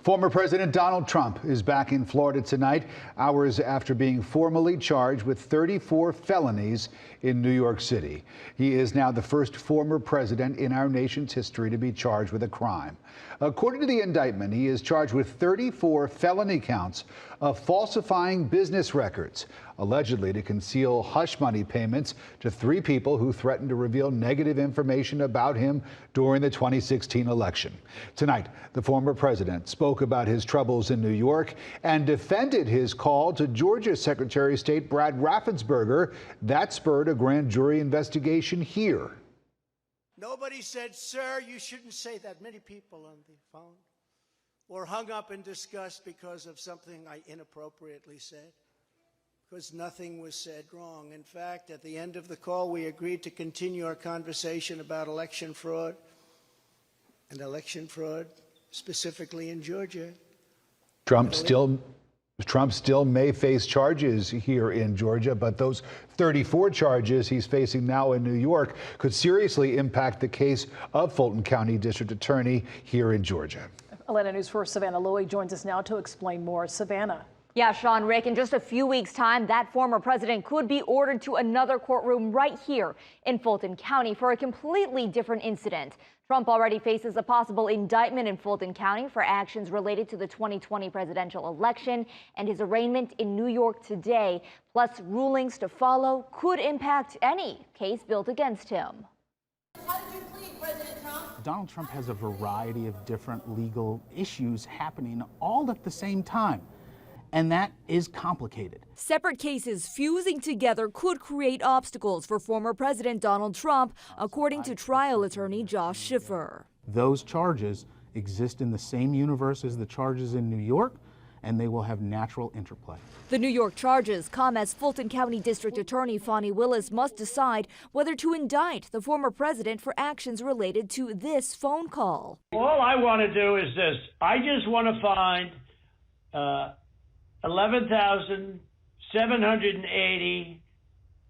Former President Donald Trump is back in Florida tonight, hours after being formally charged with 34 felonies in New York City. He is now the first former president in our nation's history to be charged with a crime. According to the indictment, he is charged with 34 felony counts of falsifying business records, allegedly to conceal hush money payments to 3 people who threatened to reveal negative information about him during the 2016 election. Tonight, the former president spoke about his troubles in New York and defended his call to Georgia Secretary of State Brad Raffensperger. That spurred a grand jury investigation here. Nobody said, "Sir, you shouldn't say that." Many people on the phone were hung up in disgust because of something I inappropriately said, because nothing was said wrong. In fact, at the end of the call, we agreed to continue our conversation about election fraud, and election fraud specifically in Georgia. Trump still may face charges here in Georgia, but those 34 charges he's facing now in New York could seriously impact the case of Fulton County District Attorney here in Georgia. Atlanta News 4's Savannah Lowy joins us now to explain more. Savannah. Yeah, Sean, Rick, in just a few weeks' time, that former president could be ordered to another courtroom right here in Fulton County for a completely different incident. Trump already faces a possible indictment in Fulton County for actions related to the 2020 presidential election, and his arraignment in New York today, plus rulings to follow, could impact any case built against him. How did you plead, President Trump? Donald Trump has a variety of different legal issues happening all at the same time. And that is complicated. Separate cases fusing together could create obstacles for former President Donald Trump, according to trial attorney Josh Schiffer. Those charges exist in the same universe as the charges in New York, and they will have natural interplay. The New York charges come as Fulton County District Attorney Fani Willis must decide whether to indict the former president for actions related to this phone call. All I want to do is this. I just want to find 11,780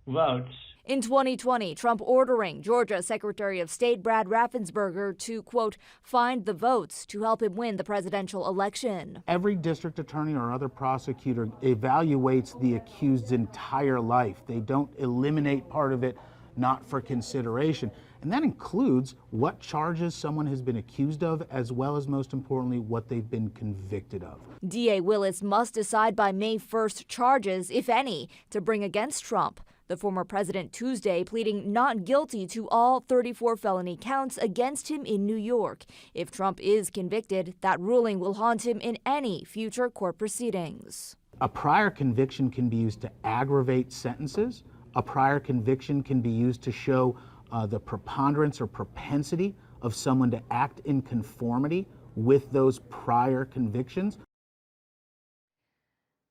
votes. In 2020, Trump ordering Georgia Secretary of State Brad Raffensperger to, quote, find the votes to help him win the presidential election. Every district attorney or other prosecutor evaluates the accused's entire life. They don't eliminate part of it not for consideration. And that includes what charges someone has been accused of, as well as, most importantly, what they've been convicted of. DA Willis must decide by May 1st charges, if any, to bring against Trump. The former president Tuesday pleading not guilty to all 34 felony counts against him in New York. If Trump is convicted, that ruling will haunt him in any future court proceedings. A prior conviction can be used to aggravate sentences. A prior conviction can be used to show the preponderance or propensity of someone to act in conformity with those prior convictions.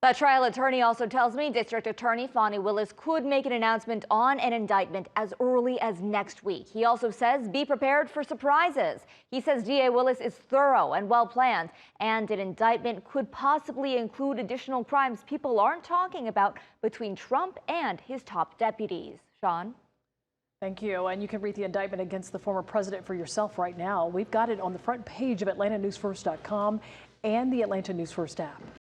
The trial attorney also tells me District Attorney Fani Willis could make an announcement on an indictment as early as next week. He also says be prepared for surprises. He says DA Willis is thorough and well-planned, and an indictment could possibly include additional crimes people aren't talking about between Trump and his top deputies. Sean? Thank you. And you can read the indictment against the former president for yourself right now. We've got it on the front page of AtlantaNewsFirst.com and the Atlanta News First app.